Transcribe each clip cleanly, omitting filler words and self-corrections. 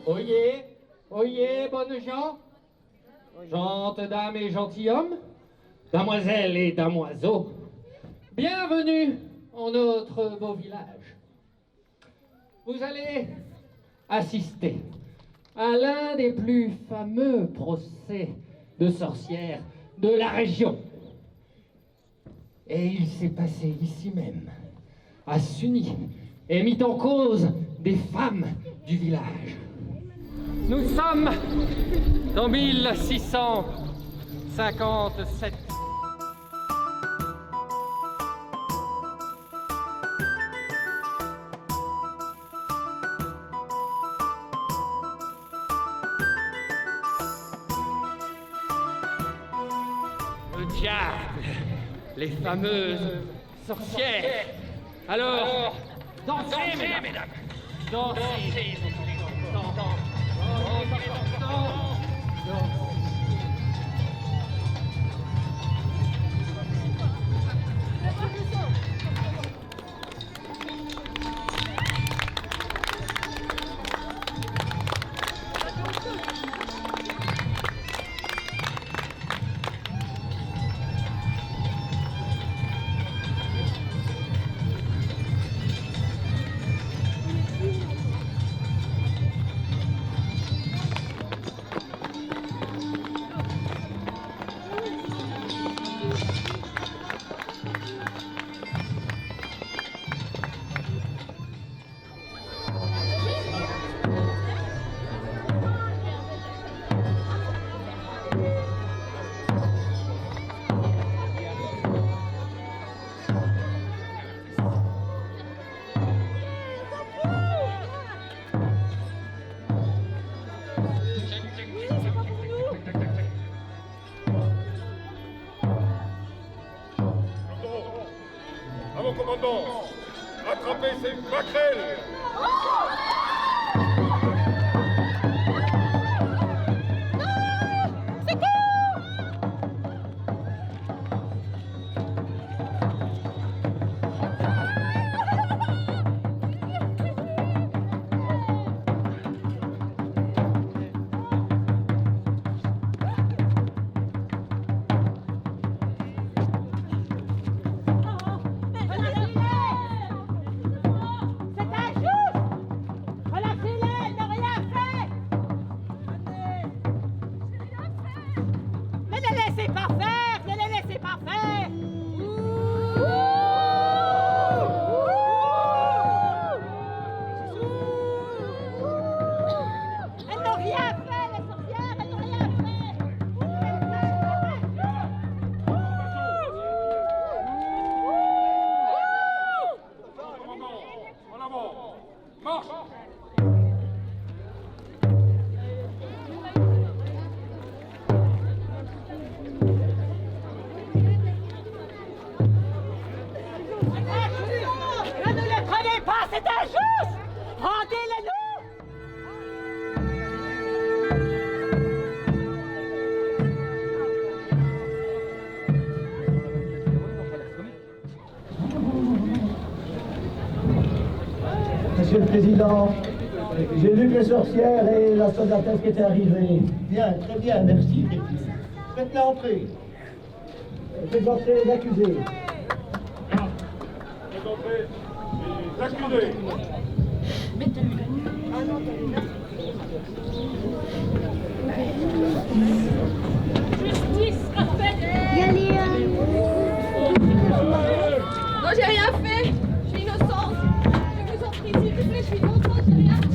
Oyez, oyez, bonnes gens, gentes dames et gentilshommes, damoiselles et damoiseaux, bienvenue en notre beau village. Vous allez assister à l'un des plus fameux procès de sorcières de la région. Et il s'est passé ici même, à Sunny, et mis en cause des femmes du village. Nous sommes en 1657. Le diable, les fameuses sorcières. Alors, dansez, mesdames. Dansez. À mon commandant, attrapez ces maquerelles! Monsieur le Président, j'ai vu que les sorcières et la soldatesse qui étaient arrivées. Bien, très bien, merci. Faites-la entrer. Faites entrer les accusés. Faites entrer les accusés! Justice, rappel. Non, j'ai rien fait. Je suis innocente. Je vous en prie, s'il vous plaît, je suis innocente, j'ai rien fait.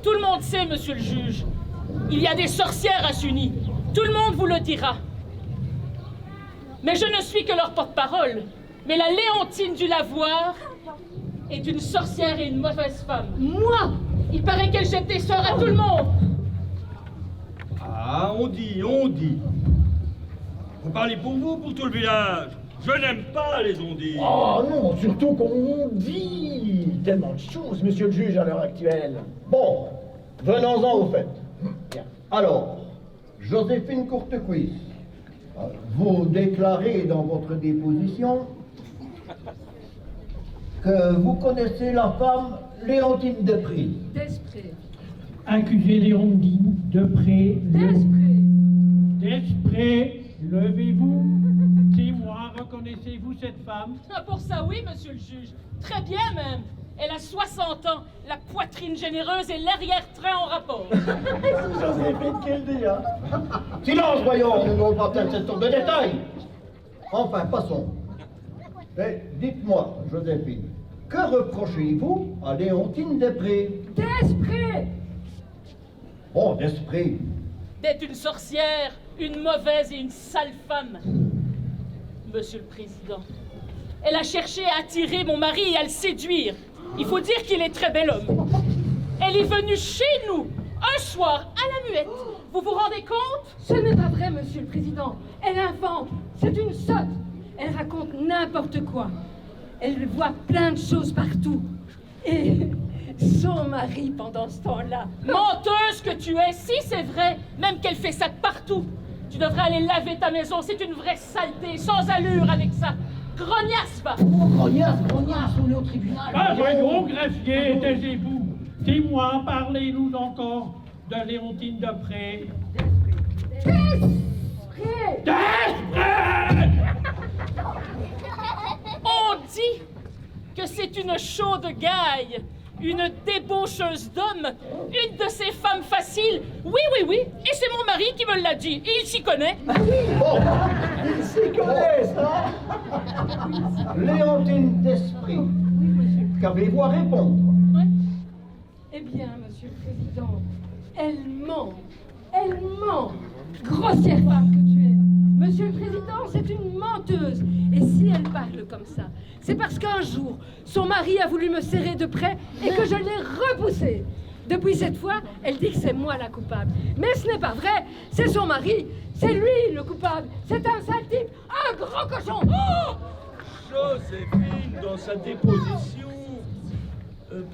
Tout le monde sait, monsieur le juge. Il y a des sorcières à Sunny. Tout le monde vous le dira. Mais je ne suis que leur porte-parole. Mais la Léontine du Lavoir est une sorcière et une mauvaise femme. Moi, il paraît qu'elle jette des sorts à tout le monde. Ah, on dit. Vous parlez pour vous, pour tout le village. Je n'aime pas les ondines. Oh non, surtout qu'on dit tellement de choses, monsieur le juge, à l'heure actuelle. Bon, venons-en au fait. Bien. Alors, Joséphine Courtecuisse, vous déclarez dans votre déposition que vous connaissez la femme Léontine Després. Desprez. Accusé Léondine, Depré, Desprez. levez-vous. Témoin, reconnaissez-vous cette femme? Ah, pour ça, oui, monsieur le juge. Très bien, même. Elle a 60 ans, la poitrine généreuse et l'arrière-train en rapport. C'est Joséphine qui le dit, hein. Silence, voyons, nous n'avons pas plein cette sorte de détails. Enfin, passons. Mais dites-moi, Joséphine, que reprochez-vous à Léontine Després? Desprez. Oh, Desprez. D'être une sorcière, une mauvaise et une sale femme. Monsieur le Président, elle a cherché à attirer mon mari et à le séduire. Il faut dire qu'il est très bel homme. Elle est venue chez nous, un soir, à la muette. Vous vous rendez compte? Ce n'est pas vrai, monsieur le Président. Elle invente. C'est une sotte. Elle raconte n'importe quoi. Elle voit plein de choses partout. Et son mari, pendant ce temps-là... Menteuse que tu es, si c'est vrai, même qu'elle fait ça de partout. Tu devrais aller laver ta maison, c'est une vraie saleté, sans allure avec ça. Grognasse, va! Grognasse, on est au tribunal. Ah, voyons, greffier, taisez-vous. Témoin, parlez-nous encore de Léontine Depré. On dit que c'est une chaude gaille, une débaucheuse d'hommes, une de ces femmes faciles. Oui, et c'est mon mari qui me l'a dit, et il s'y connaît. Bon, Il s'y connaît, ça. Léontine Desprez, qu'avez-vous à répondre? Ouais. Eh bien, monsieur le Président, elle ment. Elle ment. Grossière femme que tu es. Monsieur le Président, c'est une menteuse. Et si elle parle comme ça, c'est parce qu'un jour, son mari a voulu me serrer de près et que je l'ai repoussée. Depuis cette fois, elle dit que c'est moi la coupable. Mais ce n'est pas vrai. C'est son mari. C'est lui le coupable. C'est un sale type. Un gros cochon. Oh! Joséphine, dans sa déposition,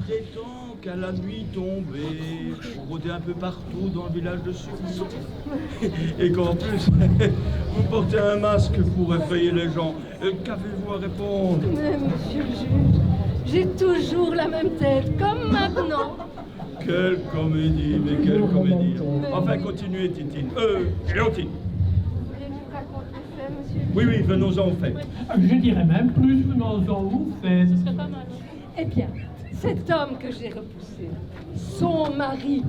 prétend qu'à la nuit tombée, rôdait un peu partout dans le village de Suny. Et qu'en plus, vous portez un masque pour effrayer les gens. Qu'avez-vous à répondre? Mais monsieur le juge, j'ai toujours la même tête, comme maintenant. Quelle comédie, mais quelle comédie. Enfin, continuez, Titine. Léontine. Vous voulez que je vous raconte les faits, monsieur le juge? Oui, venons-en au fait. Je dirais même plus, venons-en au fait. Ce serait pas mal. Eh bien, cet homme que j'ai repoussé, son mari,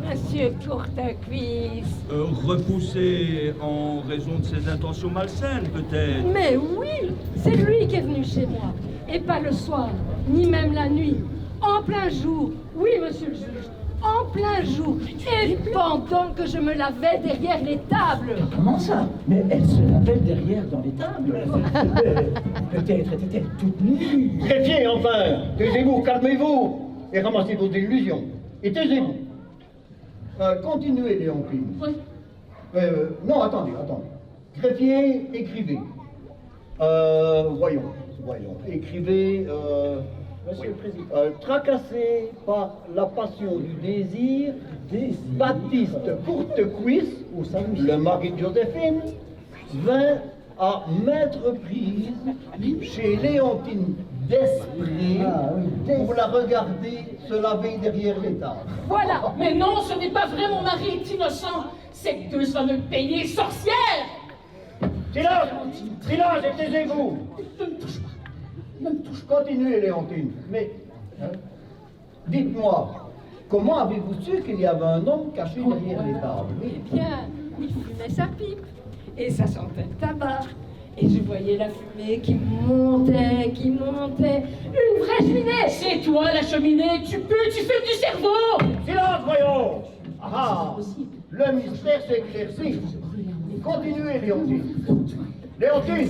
monsieur Courtecuisse. Repoussé en raison de ses intentions malsaines, peut-être. Mais oui, c'est lui qui est venu chez moi. Et pas le soir, ni même la nuit. En plein jour, oui, monsieur le juge, en plein jour. Et pendant que je me lavais derrière les tables. Comment ça? Mais elle se lavait derrière dans les tables. Peut-être était-elle toute nue. Greffier, enfin, taisez-vous, calmez-vous et ramassez vos illusions. Et taisez-vous. Continuez, Léontine. Oui. Non, attendez. Greffier, écrivez. Voyons. Écrivez. Monsieur le Président. Tracassé par la passion du désir, Baptiste Courtecuisse, le mari de Joséphine, vint à mettre prise chez Léontine Desprez pour la regarder se laver derrière les tables. Voilà. Mais non, ce n'est pas vrai, mon mari est innocent. Cette gueuse va me payer, sorcière! Silence et taisez-vous. Ne me touche pas. Ne me touche pas. Continuez, Léontine. Mais, dites-moi, comment avez-vous su qu'il y avait un homme caché derrière les tables? Eh bien, il fumait sa pipe. Et ça sentait le tabac. Et je voyais la fumée qui montait. Une vraie cheminée. C'est toi la cheminée, tu fumes du cerveau! Silence, voyons. Ah, le mystère s'éclaircit. Continuez, Léontine. Léontine!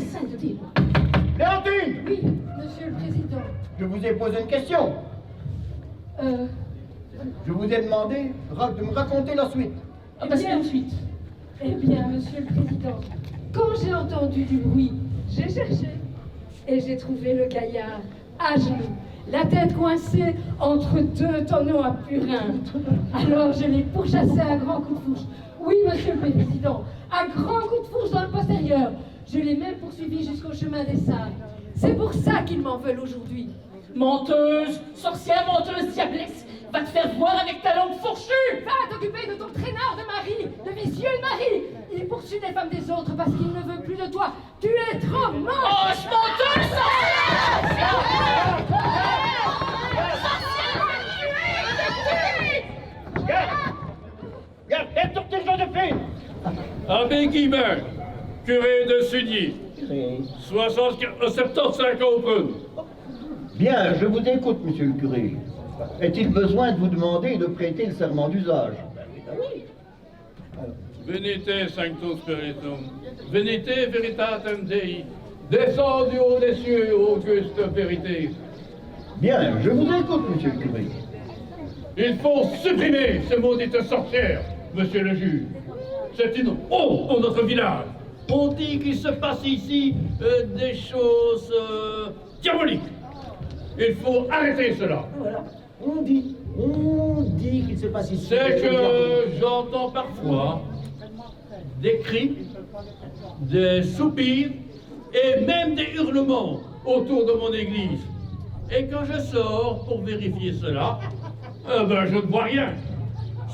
Oui, monsieur le Président. Je vous ai posé une question. Je vous ai demandé de me raconter la suite. Ah bah c'est une suite. Eh bien, monsieur le Président, quand j'ai entendu du bruit, j'ai cherché. et j'ai trouvé le gaillard à genoux, la tête coincée entre 2 tonneaux à purin. Alors je l'ai pourchassé à grands coups de fourche. Oui, monsieur le président, à grands coups de fourche dans le postérieur. Je l'ai même poursuivi jusqu'au chemin des sables. C'est pour ça qu'ils m'en veulent aujourd'hui. Menteuse, sorcière, menteuse, diablesse, va te faire voir avec ta langue fourchue! Va t'occuper de ton traînard de mari, de vicieux mari. Il poursuit les femmes des autres parce qu'il ne veut plus de toi. Tu es trop moche. Oh, menteuse, Garde, tête sur tes Joséphine! Abbé Guibert, curé de Sugny, 75 ans au prune. Bien, je vous écoute, monsieur le curé. Est-il besoin de vous demander de prêter le serment d'usage? Venite sanctus spiritum, venite veritatem Dei, descends du haut des cieux, auguste vérité. Bien, je vous écoute, monsieur le curé. Il faut supprimer ce maudite sorcière, monsieur le juge. C'est une honte pour notre village. On dit qu'il se passe ici des choses diaboliques. Il faut arrêter cela. Voilà, on dit qu'il se passe ici. C'est que j'entends parfois des cris, des soupirs et même des hurlements autour de mon église. Et quand je sors pour vérifier cela, ben je ne vois rien.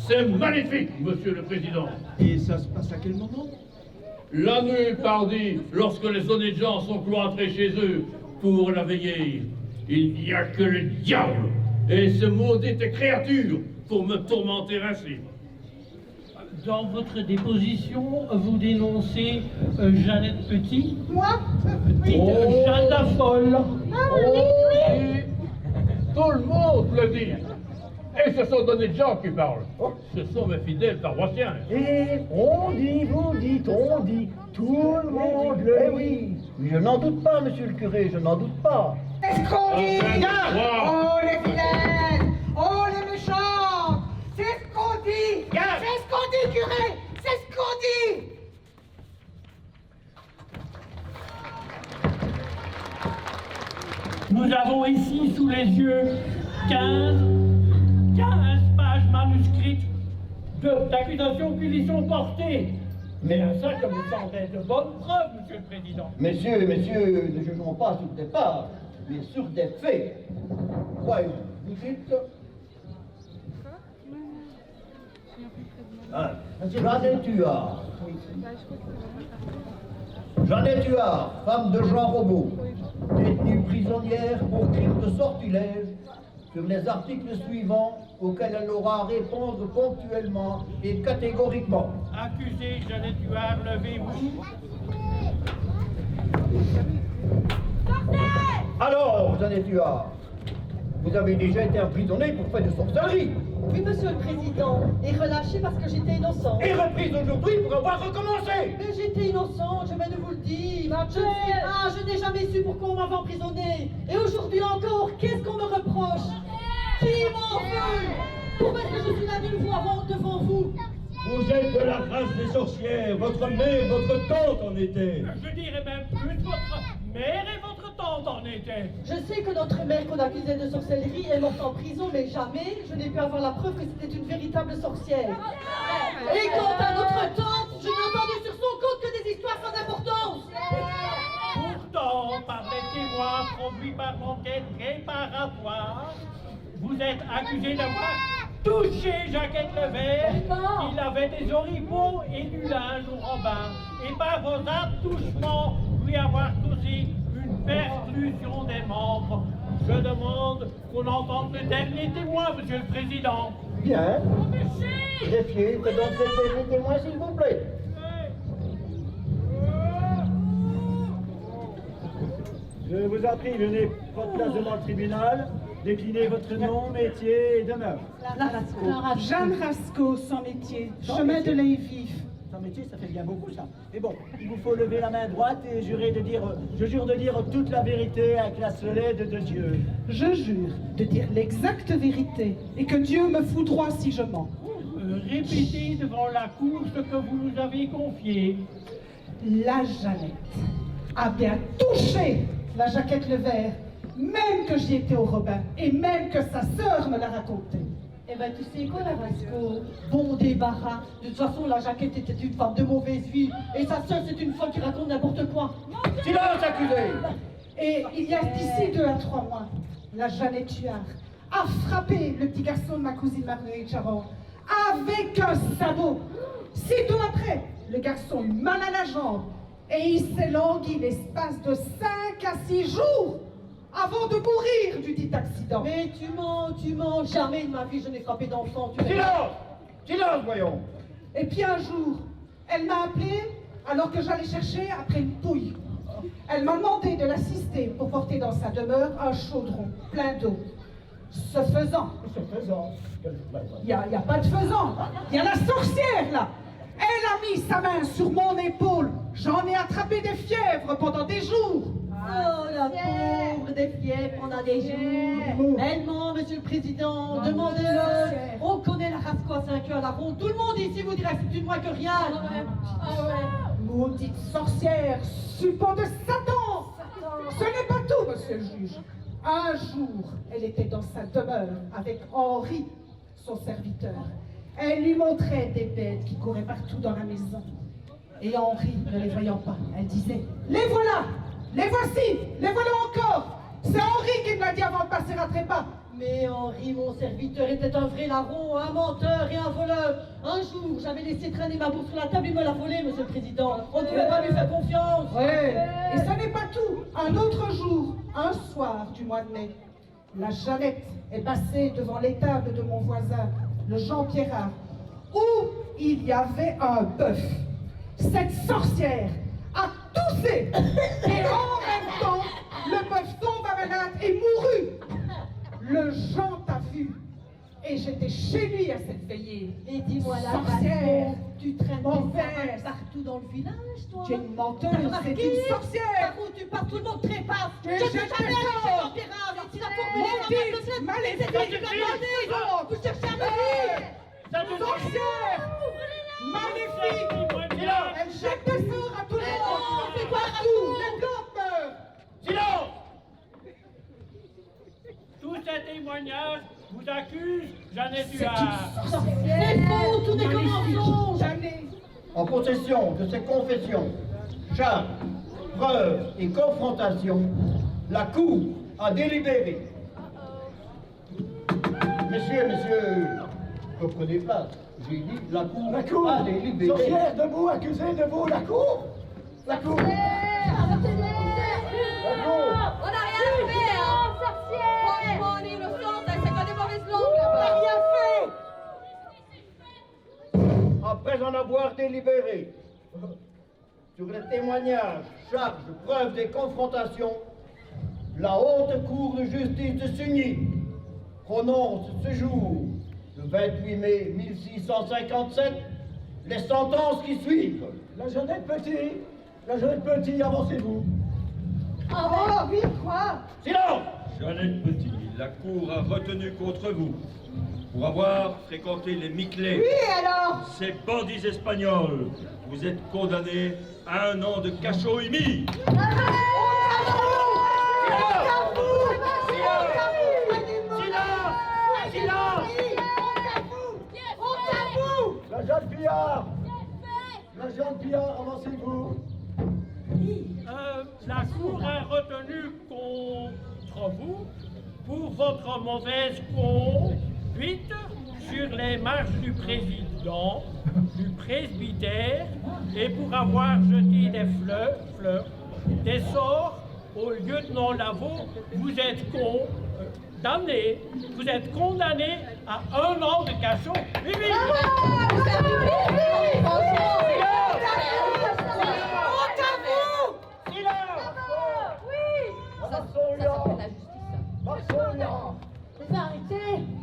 C'est magnifique, monsieur le président. Et ça se passe à quel moment? La nuit, pardi, lorsque les honnêtes gens sont cloîtrés chez eux pour la veiller, il n'y a que le diable et ce maudite créature pour me tourmenter ainsi. Dans votre déposition, vous dénoncez Jeannette Petit. Moi? Dites Jeanne la Folle. Oui, tout le monde le dit. Et ce sont d'honnêtes gens qui parlent. Ce sont mes fidèles paroissiens. Et on dit, vous dites, on dit, tout le monde le dit. Oui, je n'en doute pas, monsieur le curé, je n'en doute pas. C'est ce qu'on dit! Wow. Oh les vilaines! Oh les méchants! C'est ce qu'on dit! C'est ce qu'on dit, curé! C'est ce qu'on dit! Nous avons ici sous les yeux 15 pages manuscrites d'accusations qui y sont portées. Mais ça, ça me semblait de bonnes preuves, monsieur le président. Messieurs, ne jugeons pas sur des pages, mais sur des faits. Voyons, vous dites... Jeannette Huard. Jeannette Huard, femme de Jean Robot, détenue prisonnière pour crime de sortilège, sur les articles suivants auxquels elle aura à répondre ponctuellement et catégoriquement. Accusé Jeannette Huard, levez-vous. Alors, Jeannette Huard, vous avez déjà été emprisonnée pour fait de sorcellerie. Oui, monsieur le président, et relâché parce que j'étais innocent. Et reprise aujourd'hui pour avoir recommencé. Mais j'étais innocente, je viens de vous le dire. Je n'ai jamais su pourquoi on m'avait emprisonné. Et aujourd'hui encore, qu'est-ce qu'on me reproche? Qui m'en veut? Pourquoi est-ce que je suis là d'une fois devant vous? Vous êtes de la race des sorcières. Votre mère, votre tante en était. Je dirais même plus votre mère et votre tante en étaient. Je sais que notre mère qu'on accusait de sorcellerie est morte en prison, mais jamais je n'ai pu avoir la preuve que c'était une véritable sorcière. Et quant à notre tante, je n'ai entendu sur son compte que des histoires sans importance. Pourtant, par les témoins produits par l'enquête préparatoire, vous êtes accusé d'avoir touché Jacquette Levert, qu'il avait des oripeaux et du linge au robin, et par vos attouchements, lui avoir causé une percussion des membres. Je demande qu'on entende le dernier témoin, monsieur le président. Bien. Greffier, présente le dernier témoin, s'il vous plaît. Je vous en prie, venez votre place devant le tribunal, déclinez votre nom, métier et demeure. Jeanne Rasco, sans métier, chemin de l'Aie-Vif. Sans métier, ça fait bien beaucoup ça. Mais bon, il vous faut lever la main droite et je jure de dire toute la vérité avec la seule aide de Dieu. Je jure de dire l'exacte vérité et que Dieu me foudroie si je mens. Répétez devant la cour ce que vous nous avez confié. La Jeannette a bien touché la jaquette le vert, même que j'y étais au Robin, et même que sa sœur me l'a raconté. Eh ben, tu sais quoi, la Rasco? Bon débarras. De toute façon, la jaquette était une femme de mauvaise vie, et sa sœur, c'est une folle qui raconte n'importe quoi. Silence, accusé! Et il y a d'ici 2 à 3 mois, la Jeannette Tuard a frappé le petit garçon de ma cousine Marguerite Charon avec un sabot. Sitôt après, le garçon eut mal à la jambe et il s'est langui l'espace de 5 à 6 jours avant de mourir du dit accident. Mais tu mens, jamais de ma vie je n'ai frappé d'enfant. Silence! Silence, voyons! Et puis un jour, elle m'a appelé alors que j'allais chercher après une pouille. Elle m'a demandé de l'assister pour porter dans sa demeure un chaudron plein d'eau. Ce faisant, il n'y a pas de faisant, il y a la sorcière là. Elle a mis sa main sur mon épaule. J'en ai attrapé des fièvres pendant des jours. Oh, la pauvre des fièvres pendant des jours. Elle ment, monsieur le président. Demandez-le. On connaît la Rasco à 5 heures à la ronde. Tout le monde ici vous dirait que c'est une moins que rien. Maudite sorcière, suppôt de Satan. Ce n'est pas tout, monsieur le juge. Un jour, elle était dans sa demeure avec Henri, son serviteur. Elle lui montrait des bêtes qui couraient partout dans la maison. Et Henri, ne les voyant pas, elle disait « Les voilà! Les voici! Les voilà encore! C'est Henri qui me l'a dit avant de passer à trépas! » Mais Henri, mon serviteur, était un vrai larron, un menteur et un voleur. Un jour, j'avais laissé traîner ma bourse sur la table et me l'a volée, monsieur le président. On ne pouvait pas lui faire confiance. Ouais. Et ça n'est pas tout. Un autre jour, un soir du mois de mai, la Jeannette est passée devant l'étable de mon voisin, le Jean Pierrat, où il y avait un bœuf. Cette sorcière a toussé et en même temps, le bœuf tomba malade et mourut. Le Jean t'a vu et j'étais chez lui à cette veillée. Et dis-moi la sorcière, tu traînes mauvaise partout dans le village, toi. Tu es une menteuse, c'est une sorcière. Par où tu pars, tout le monde trépasse. Je Et ne je suis jamais allé te chez sors. l'Empérable. Si la formule Maudite, maléfique, vous cherchez à me dire. sorcière, maléfique. Elle jette des sorts à tout le monde. C'est quoi Partout, les blancs meurent. Silence! Tous ces témoignages vous accusent Jeannette Tuard. C'est faux, tout n'est que mensonge. Jamais. En possession de ces confessions, charges, preuves et confrontations, la Cour a délibéré. Messieurs, reprenez place. J'ai dit la Cour a délibéré. Sorcière, debout, accusé, debout, la cour! La cour! On n'a rien fait, hein. Sorcière. Franchement, on est innocente, c'est pas des mauvaises langues là-bas. Rien fait. Après en avoir délibéré sur les témoignages, charges, preuves et confrontations, la Haute Cour de justice de Sugny prononce ce jour, le 28 mai 1657, les sentences qui suivent. La Jeannette Petit, avancez-vous. Oh, oui, quoi? Silence! Jeannette Petit, la Cour a retenu contre vous pour avoir fréquenté les Miclés. Oui, alors? Ces bandits espagnols. Vous êtes condamnés à 1 an de cachot humide. La jeune Pillard, avancez-vous. La Cour a retenu contre vous pour votre mauvaise conduite sur les marches du président, du presbytère, et pour avoir jeté des fleurs, des sorts au lieutenant Lavaux. Vous êtes condamné à 1 an de cachot. Oui, oui.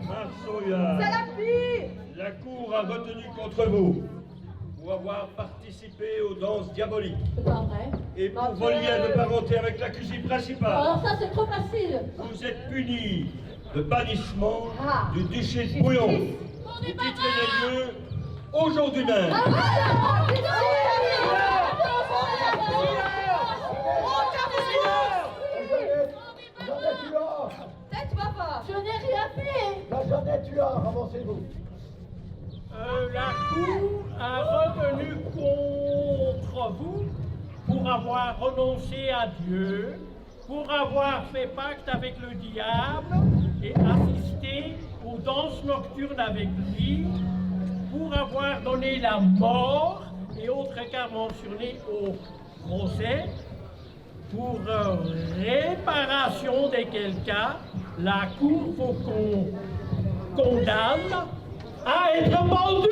Marsoya, la Cour a retenu contre vous pour avoir participé aux danses diaboliques. C'est pas vrai. Et pour vos liens de parenté avec l'accusé principal. Alors ça, c'est trop facile. Vous êtes puni de bannissement du duché de Bouillon. Vous quitterez les lieux aujourd'hui même. Alors, avancez-vous. La Cour a retenu contre vous pour avoir renoncé à Dieu, pour avoir fait pacte avec le diable et assisté aux danses nocturnes avec lui, pour avoir donné la mort et autres cas mentionnés au procès, pour réparation desquels cas, la Cour faut qu'on condamne à être pendu.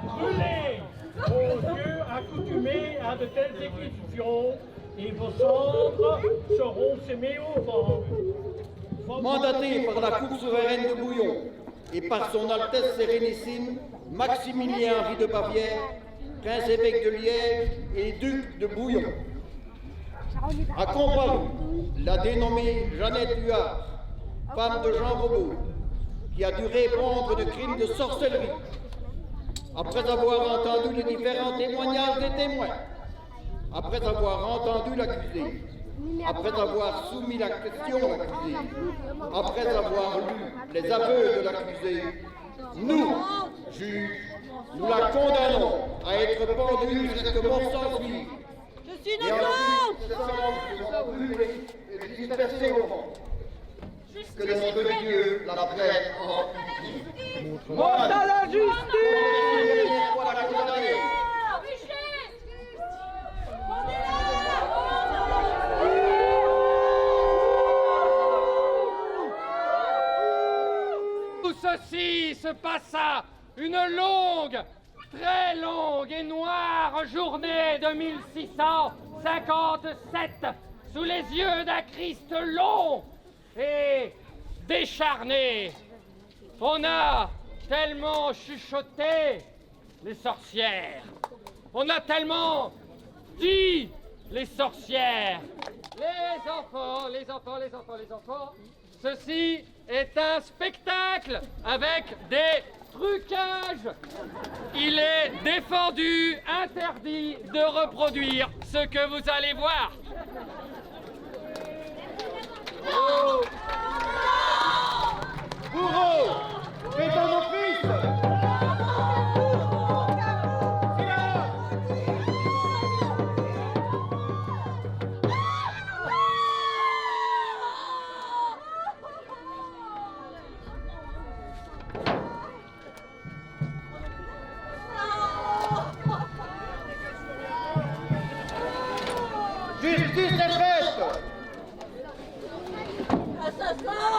Brûlés aux yeux accoutumés à de telles exécutions, et vos cendres seront semées au vent. Mandaté par la Cour souveraine de Bouillon et par son Altesse Sérénissime Maximilien-Henri de Bavière, 15 évêques de Liège et duc de Bouillon. A comparu la dénommée Jeannette Huard, femme de Jean Robot, qui a dû répondre de crimes de sorcellerie. Après avoir entendu les différents témoignages des témoins, après avoir entendu l'accusé, après avoir soumis la question à l'accusé, après avoir lu les aveux de l'accusé, nous, juges, nous la condamnons à être pendue jusqu'à mort sans suivre. Je suis innocente! Et dispersée au vent. Que notre Dieu la prenne en Mort à la justice! Tout ceci se passa une longue, très longue et noire journée de 1657 sous les yeux d'un Christ long et décharné. On a tellement chuchoté les sorcières. On a tellement dit les sorcières. Les enfants, les enfants, les enfants, les enfants, ceci est un spectacle avec des trucages. Il est défendu, interdit de reproduire ce que vous allez voir. Oh. Bourreau, fais ton office. Justice est faite. Assassin!